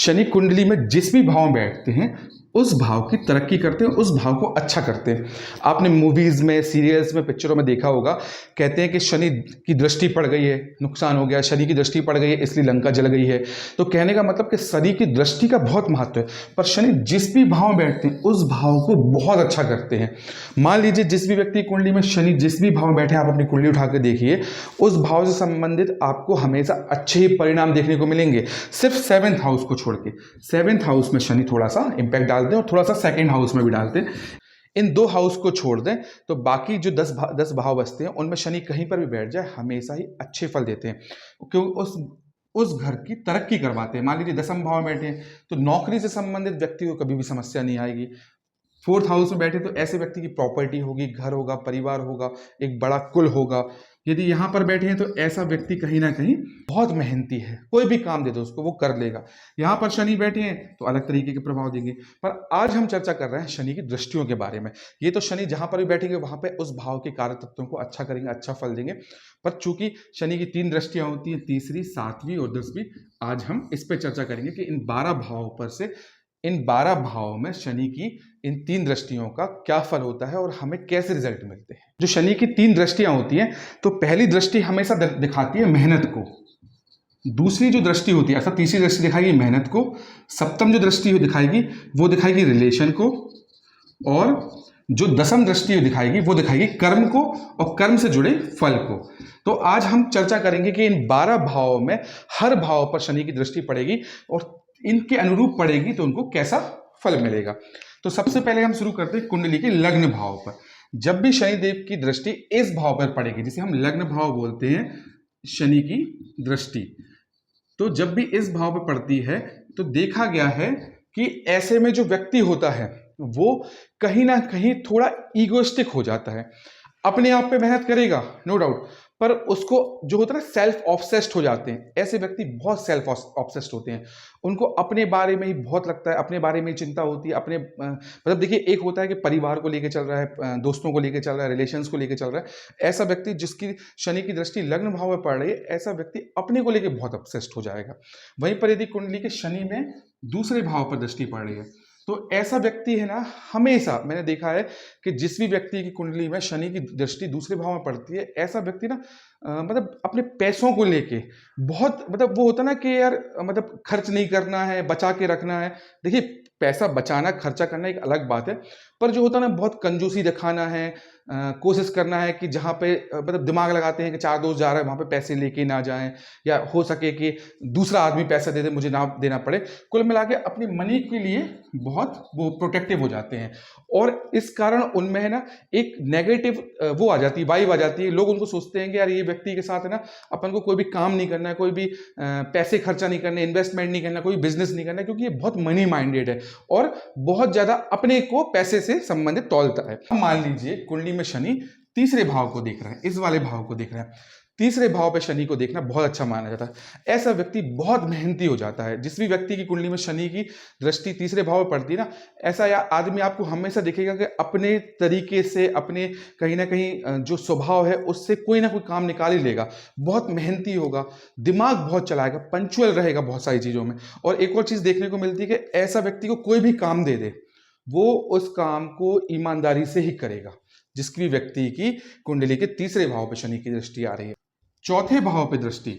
शनि कुंडली में जिस भी भाव में बैठते हैं उस भाव की तरक्की करते हैं, उस भाव को अच्छा करते हैं। आपने मूवीज़ में, सीरियल्स में, पिक्चरों में देखा होगा, कहते हैं कि शनि की दृष्टि पड़ गई है, नुकसान हो गया, शनि की दृष्टि पड़ गई है इसलिए लंका जल गई है। तो कहने का मतलब कि शनि की दृष्टि का बहुत महत्व है। पर शनि जिस भी भाव में बैठते हैं उस भाव को बहुत अच्छा करते हैं। मान लीजिए जिस भी व्यक्ति की कुंडली में शनि जिस भी भाव में बैठे, आप अपनी कुंडली उठा के देखिए, उस भाव से संबंधित आपको हमेशा अच्छे ही परिणाम देखने को मिलेंगे, सिर्फ 7th हाउस को छोड़ के। 7th हाउस में शनि थोड़ा सा इंपैक्ट डालते हैं और थोड़ा सा 2nd हाउस में भी डालते हैं। इन 2 हाउस को छोड़ दें तो बाकी जो 10 भाव बचते हैं उनमें शनि कहीं पर भी बैठ जाए हमेशा ही अच्छे फल देते हैं, क्योंकि उस घर की तरक्की करवाते हैं। मान लीजिए 10th भाव में बैठे हैं तो नौकरी से संबंधित व्यक्ति को कभी भी समस्या नहीं आएगी। 4th हाउस में बैठे तो ऐसे व्यक्ति की प्रॉपर्टी होगी, घर होगा, परिवार होगा, एक बड़ा कुल होगा। यदि यहाँ पर बैठे हैं तो ऐसा व्यक्ति कहीं ना कहीं बहुत मेहनती है, कोई भी काम दे दो उसको वो कर लेगा। यहाँ पर शनि बैठे हैं तो अलग तरीके के प्रभाव देंगे। पर आज हम चर्चा कर रहे हैं शनि की दृष्टियों के बारे में। ये तो शनि जहाँ पर भी बैठेंगे वहाँ पे उस भाव के कार्य तत्वों को अच्छा करेंगे, अच्छा फल देंगे। पर चूंकि शनि की 3 दृष्टियां होती हैं, तीसरी, 7वीं और 10वीं, आज हम इस पर चर्चा करेंगे कि इन 12 भावों पर से इन 12 भावों में शनि की इन 3 दृष्टियों का क्या फल होता है और हमें कैसे रिजल्ट मिलते हैं। जो शनि की 3 दृष्टियां होती हैं तो पहली दृष्टि हमेशा दिखाती है मेहनत को, दूसरी जो दृष्टि होती है अर्थात तीसरी दृष्टि दिखाएगी मेहनत को, सप्तम जो दृष्टि दिखाएगी वो दिखाएगी रिलेशन को, और जो 10th दृष्टि दिखाएगी वो दिखाएगी कर्म को और कर्म से जुड़े फल को। तो आज हम चर्चा करेंगे कि इन 12 भावों में हर भाव पर शनि की दृष्टि पड़ेगी और इनके अनुरूप पड़ेगी तो उनको कैसा फल मिलेगा। तो सबसे पहले हम शुरू करते हैं कुंडली के लग्न भाव पर। जब भी शनिदेव की दृष्टि इस भाव पर पड़ेगी, जिसे हम लग्न भाव बोलते हैं, शनि की दृष्टि, तो जब भी इस भाव पर पड़ती है तो देखा गया है कि ऐसे में जो व्यक्ति होता है वो कहीं ना कहीं थोड़ा ईगोइस्टिक हो जाता है। अपने आप पे मेहनत करेगा नो डाउट, पर उसको जो होता है ना सेल्फ ऑब्सेस्ड हो जाते हैं। ऐसे व्यक्ति बहुत सेल्फ ऑब्सेस्ड होते हैं, उनको अपने बारे में ही बहुत लगता है, अपने बारे में ही चिंता होती है। अपने मतलब देखिए, एक होता है कि परिवार को लेके चल रहा है, दोस्तों को लेके चल रहा है, रिलेशंस को लेके चल रहा है। ऐसा व्यक्ति जिसकी शनि की दृष्टि लग्न भाव में पड़ रही है, ऐसा व्यक्ति अपने को लेके बहुत ऑब्सेस्ड हो जाएगा। वहीं पर यदि कुंडली के शनि में दूसरे भाव पर दृष्टि पड़ रही है तो ऐसा व्यक्ति है ना, हमेशा मैंने देखा है कि जिस भी व्यक्ति की कुंडली में शनि की दृष्टि दूसरे भाव में पड़ती है, ऐसा व्यक्ति ना मतलब अपने पैसों को लेके बहुत, मतलब वो होता ना कि यार मतलब खर्च नहीं करना है, बचा के रखना है। देखिए, पैसा बचाना, खर्चा करना एक अलग बात है, पर जो होता है ना बहुत कंजूसी दिखाना है, कोशिश करना है कि जहाँ पे मतलब दिमाग लगाते हैं कि 4 दोस्त जा रहे हैं वहाँ पे पैसे लेके ना जाएं, या हो सके कि दूसरा आदमी पैसा दे दे, मुझे ना देना पड़े। कुल मिला के अपनी मनी के लिए बहुत वो प्रोटेक्टिव हो जाते हैं और इस कारण उनमें है ना एक नेगेटिव वो आ जाती है, वाइब आ जाती है। लोग उनको सोचते हैं कि यार ये व्यक्ति के साथ है ना अपन को कोई भी काम नहीं करना है, कोई भी पैसे खर्चा नहीं करना, इन्वेस्टमेंट नहीं करना, कोई बिजनेस नहीं करना, क्योंकि ये बहुत मनी माइंडेड है और बहुत ज्यादा अपने को पैसे से संबंधित तौलता है। मान लीजिए कुंडली में शनि तीसरे भाव को देख रहा है, इस वाले भाव को देख रहा है। तीसरे भाव पे शनि को देखना बहुत अच्छा माना जाता है। ऐसा व्यक्ति बहुत मेहनती हो जाता है। जिस भी व्यक्ति की कुंडली में शनि की दृष्टि तीसरे भाव में पड़ती है ना, ऐसा आदमी आपको हमेशा दिखेगा कि अपने तरीके से, अपने कहीं ना कहीं जो स्वभाव है उससे कोई ना कोई काम निकाल ही लेगा। बहुत मेहनती होगा, दिमाग बहुत चलाएगा, पंचुअल रहेगा बहुत सारी चीजों में। और एक और चीज देखने को मिलती है कि ऐसा व्यक्ति को कोई भी काम दे दे वो उस काम को ईमानदारी से ही करेगा, जिसकी भी व्यक्ति की कुंडली के तीसरे भाव पर शनि की दृष्टि आ रही है। चौथे भाव पर दृष्टि,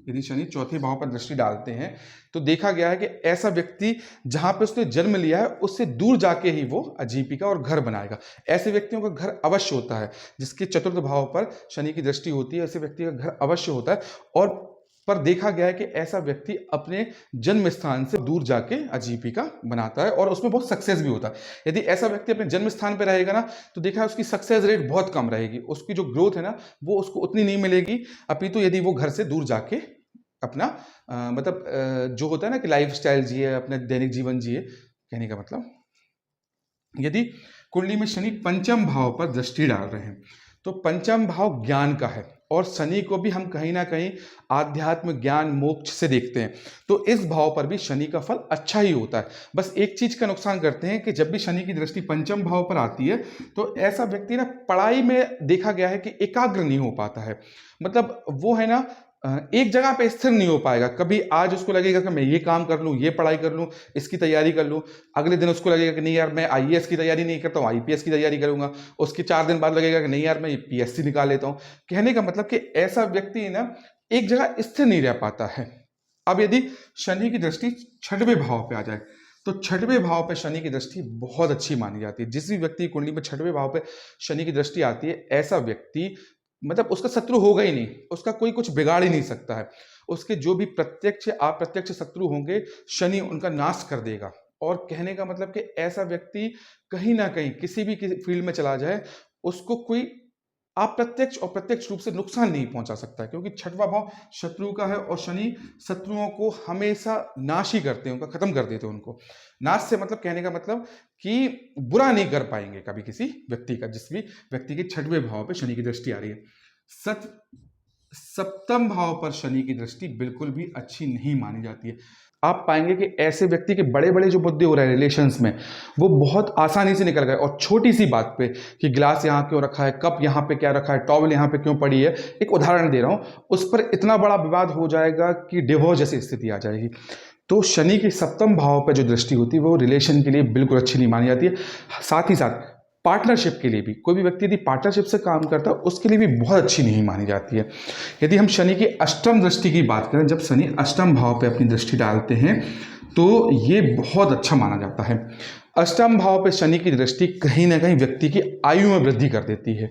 यदि शनि चौथे भाव पर दृष्टि डालते हैं तो देखा गया है कि ऐसा व्यक्ति जहां पे उसने जन्म लिया है उससे दूर जाके ही वो आजीविका और घर बनाएगा। ऐसे व्यक्तियों का घर अवश्य होता है, जिसके चतुर्थ भाव पर शनि की दृष्टि होती है, ऐसे व्यक्ति का घर अवश्य होता है। और पर देखा गया है कि ऐसा व्यक्ति अपने जन्म स्थान से दूर जाके आजीविका बनाता है और उसमें बहुत सक्सेस भी होता है। यदि ऐसा व्यक्ति अपने जन्म स्थान पर रहेगा ना तो देखा है उसकी सक्सेस रेट बहुत कम रहेगी, उसकी जो ग्रोथ है ना वो उसको उतनी नहीं मिलेगी। अपितु यदि वो घर से दूर जाके अपना मतलब जो होता है ना कि लाइफ स्टाइल जिए, अपने दैनिक जीवन जिए, कहने का मतलब यदि कुंडली में शनि पंचम भाव पर दृष्टि डाल रहे हैं तो पंचम भाव ज्ञान का है और शनि को भी हम कहीं ना कहीं आध्यात्म, ज्ञान, मोक्ष से देखते हैं। तो इस भाव पर भी शनि का फल अच्छा ही होता है। बस एक चीज का नुकसान करते हैं कि जब भी शनि की दृष्टि पंचम भाव पर आती है तो ऐसा व्यक्ति ना पढ़ाई में देखा गया है कि एकाग्र नहीं हो पाता है। मतलब वो है ना एक जगह पे स्थिर नहीं हो पाएगा। कभी आज उसको लगेगा कि मैं ये काम कर लूँ, ये पढ़ाई कर लूँ, इसकी तैयारी कर लूँ। अगले दिन उसको लगेगा कि नहीं यार मैं आईएएस की तैयारी नहीं करता हूँ, आईपीएस की तैयारी करूंगा। उसके 4 दिन बाद लगेगा कि नहीं यार मैं पीएससी निकाल लेता हूँ। कहने का मतलब कि ऐसा व्यक्ति ना एक जगह स्थिर नहीं रह पाता है। अब यदि शनि की दृष्टि छठवें भाव पे आ जाए, तो छठवें भाव पे शनि की दृष्टि बहुत अच्छी मानी जाती है। जिस भी व्यक्ति की कुंडली में छठवें भाव पे शनि की दृष्टि आती है, ऐसा व्यक्ति मतलब उसका शत्रु होगा ही नहीं, उसका कोई कुछ बिगाड़ ही नहीं सकता है। उसके जो भी प्रत्यक्ष अप्रत्यक्ष शत्रु होंगे, शनि उनका नाश कर देगा। और कहने का मतलब कि ऐसा व्यक्ति कहीं ना कहीं किसी भी फील्ड में चला जाए, उसको कोई अप्रत्यक्ष और प्रत्यक्ष रूप से नुकसान नहीं पहुंचा सकता है, क्योंकि छठवां भाव शत्रु का है और शनि शत्रुओं को हमेशा नाश ही करते हैं, उनका खत्म कर देते हैं उनको। नाश से मतलब कहने का मतलब कि बुरा नहीं कर पाएंगे कभी किसी व्यक्ति का, जिस भी व्यक्ति के छठवें भाव पे शनि की दृष्टि आ रही है। सप्तम भाव पर शनि की दृष्टि बिल्कुल भी अच्छी नहीं मानी जाती है। आप पाएंगे कि ऐसे व्यक्ति के बड़े बड़े जो मुद्दे हो रहे हैं रिलेशंस में, वो बहुत आसानी से निकल गए। और छोटी सी बात पे कि गिलास यहाँ क्यों रखा है, कप यहाँ पे क्या रखा है, टॉवल यहाँ पे क्यों पड़ी है, एक उदाहरण दे रहा हूँ, उस पर इतना बड़ा विवाद हो जाएगा कि डिवोर्स जैसी स्थिति आ जाएगी। तो शनि के सप्तम भाव पर जो दृष्टि होती है वो रिलेशन के लिए बिल्कुल अच्छी नहीं मानी जाती है। साथ ही साथ पार्टनरशिप के लिए भी, कोई भी व्यक्ति यदि पार्टनरशिप से काम करता है उसके लिए भी बहुत अच्छी नहीं मानी जाती है। यदि हम शनि की अष्टम दृष्टि की बात करें, जब शनि अष्टम भाव पे अपनी दृष्टि डालते हैं तो ये बहुत अच्छा माना जाता है। अष्टम भाव पे शनि की दृष्टि कहीं ना कहीं व्यक्ति की आयु में वृद्धि कर देती है।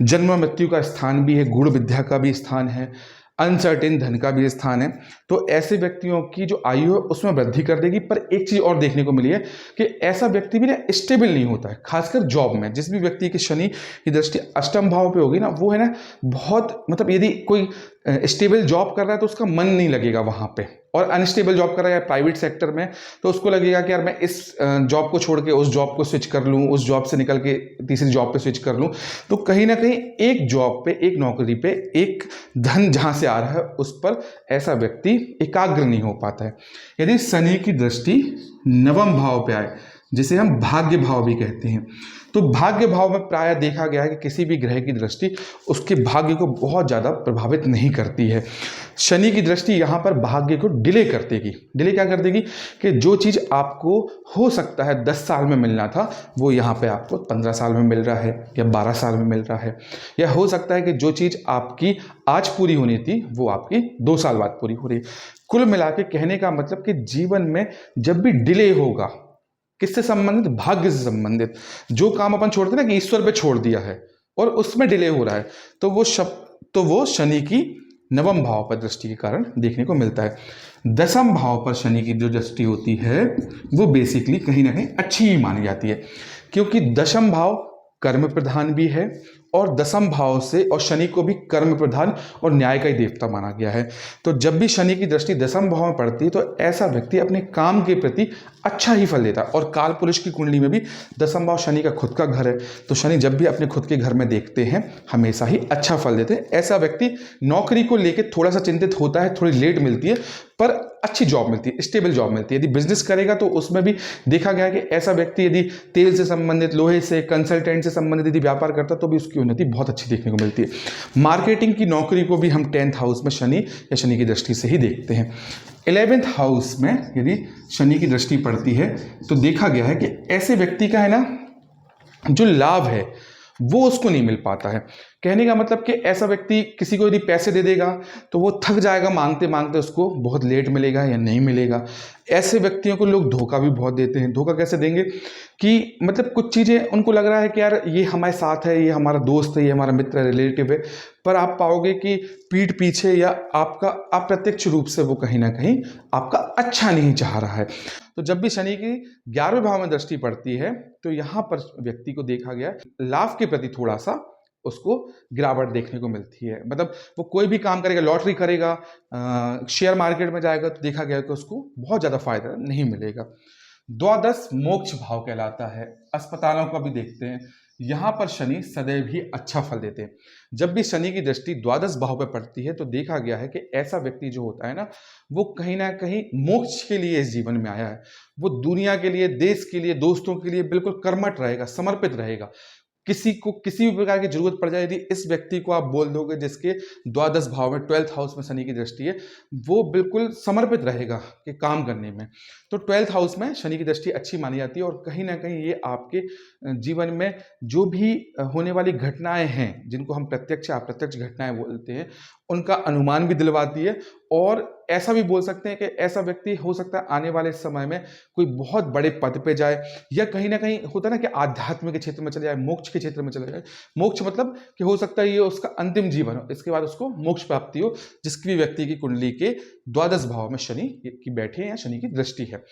जन्म मृत्यु का स्थान भी है, गुण विद्या का भी स्थान है, अनसर्टेन धन का भी स्थान है। तो ऐसे व्यक्तियों की जो आयु है उसमें वृद्धि कर देगी। पर एक चीज और देखने को मिली है कि ऐसा व्यक्ति भी ना स्टेबल नहीं होता है, खासकर जॉब में। जिस भी व्यक्ति की शनि की दृष्टि अष्टम भाव पे होगी ना, वो है ना बहुत मतलब यदि कोई स्टेबल जॉब कर रहा है तो उसका मन नहीं लगेगा वहां पे, और अनस्टेबल जॉब कर रहा है प्राइवेट सेक्टर में तो उसको लगेगा कि यार मैं इस जॉब को छोड़ के उस जॉब को स्विच कर लूँ, उस जॉब से निकल के तीसरी जॉब पे स्विच कर लूँ। तो कहीं ना कहीं एक जॉब पे, एक नौकरी पे, एक धन जहां से आ रहा है उस पर ऐसा व्यक्ति एकाग्र नहीं हो पाता है। यदि शनि की दृष्टि नवम भाव पे आए, जिसे हम भाग्य भाव भी कहते हैं, तो भाग्य भाव में प्रायः देखा गया है कि किसी भी ग्रह की दृष्टि उसके भाग्य को बहुत ज़्यादा प्रभावित नहीं करती है। शनि की दृष्टि यहाँ पर भाग्य को डिले कर देगी। डिले क्या कर देगी कि जो चीज़ आपको हो सकता है 10 साल में मिलना था, वो यहाँ पे आपको 15 साल में मिल रहा है या 12 साल में मिल रहा है। या हो सकता है कि जो चीज़ आपकी आज पूरी होनी थी वो आपकी 2 साल बाद पूरी हो रही है। कुल मिला के कहने का मतलब कि जीवन में जब भी डिले होगा, किससे संबंधित? भाग्य से संबंधित। जो काम अपन छोड़ते ना कि ईश्वर पे छोड़ दिया है और उसमें डिले हो रहा है, तो वो शनि की नवम भाव पर दृष्टि के कारण देखने को मिलता है। दसम भाव पर शनि की जो दृष्टि होती है वो बेसिकली कहीं ना कहीं अच्छी ही मानी जाती है, क्योंकि दशम भाव कर्म प्रधान भी है और दसम भाव से, और शनि को भी कर्म प्रधान और न्याय का ही देवता माना गया है। तो जब भी शनि की दृष्टि दसम भाव में पड़ती है तो ऐसा व्यक्ति अपने काम के प्रति अच्छा ही फल देता है। और काल पुरुष की कुंडली में भी दसम भाव शनि का खुद का घर है, तो शनि जब भी अपने खुद के घर में देखते हैं हमेशा ही अच्छा फल देते हैं। ऐसा व्यक्ति नौकरी को लेकर थोड़ा सा चिंतित होता है, थोड़ी लेट मिलती है पर अच्छी जॉब मिलती है, स्टेबल जॉब मिलती है। यदि बिजनेस करेगा तो उसमें भी देखा गया है कि ऐसा व्यक्ति यदि तेल से संबंधित, लोहे से, कंसल्टेंट से संबंधित यदि व्यापार करता तो भी उसकी उन्नति बहुत अच्छी देखने को मिलती है। मार्केटिंग की नौकरी को भी हम 10th हाउस में शनि या शनि की दृष्टि से ही देखते हैं। 11th हाउस में यदि शनि की दृष्टि पड़ती है तो देखा गया है कि ऐसे व्यक्ति का है ना जो लाभ है वो उसको नहीं मिल पाता है। कहने का मतलब कि ऐसा व्यक्ति किसी को यदि पैसे दे देगा तो वो थक जाएगा मांगते मांगते, उसको बहुत लेट मिलेगा या नहीं मिलेगा। ऐसे व्यक्तियों को लोग धोखा भी बहुत देते हैं। धोखा कैसे देंगे कि मतलब कुछ चीज़ें उनको लग रहा है कि यार ये हमारे साथ है, ये हमारा दोस्त है, ये हमारा मित्र है, रिलेटिव है, पर आप पाओगे कि पीठ पीछे या आपका अप्रत्यक्ष रूप से वो कहीं ना कहीं आपका अच्छा नहीं चाह रहा है। तो जब भी शनि की 11वें भाव में दृष्टि पड़ती है तो यहाँ पर व्यक्ति को देखा गया लाभ के प्रति थोड़ा सा उसको गिरावट देखने को मिलती है। मतलब वो कोई भी काम करेगा, लॉटरी करेगा, शेयर मार्केट में जाएगा तो देखा गया कि उसको बहुत ज़्यादा फायदा नहीं मिलेगा। द्वादश मोक्ष भाव कहलाता है। अस्पतालों का भी देखते हैं, यहाँ पर शनि सदैव ही अच्छा फल देते हैं। जब भी शनि की दृष्टि द्वादश भाव पर पड़ती है तो देखा गया है कि ऐसा व्यक्ति जो होता है ना, वो कहीं ना कहीं मोक्ष के लिए इस जीवन में आया है। वो दुनिया के लिए, देश के लिए, दोस्तों के लिए बिल्कुल कर्मठ रहेगा, समर्पित रहेगा। किसी को किसी भी प्रकार की जरूरत पड़ जाए, यदि इस व्यक्ति को आप बोल दोगे जिसके द्वादश भाव में 12th हाउस में शनि की दृष्टि है, वो बिल्कुल समर्पित रहेगा कि काम करने में। तो 12th हाउस में शनि की दृष्टि अच्छी मानी जाती है और कहीं ना कहीं ये आपके जीवन में जो भी होने वाली घटनाएं हैं, जिनको हम प्रत्यक्ष अप्रत्यक्ष घटनाएं बोलते हैं, उनका अनुमान भी दिलवाती है। और ऐसा भी बोल सकते हैं कि ऐसा व्यक्ति हो सकता है आने वाले समय में कोई बहुत बड़े पद पे जाए, या कहीं ना कहीं होता है ना कि आध्यात्म के क्षेत्र में चले जाए, मोक्ष के क्षेत्र में चले जाए। मोक्ष मतलब कि हो सकता है ये उसका अंतिम जीवन हो, इसके बाद उसको मोक्ष प्राप्ति हो, जिसकी भी व्यक्ति की कुंडली के द्वादश भाव में शनि की बैठे या शनि की दृष्टि है।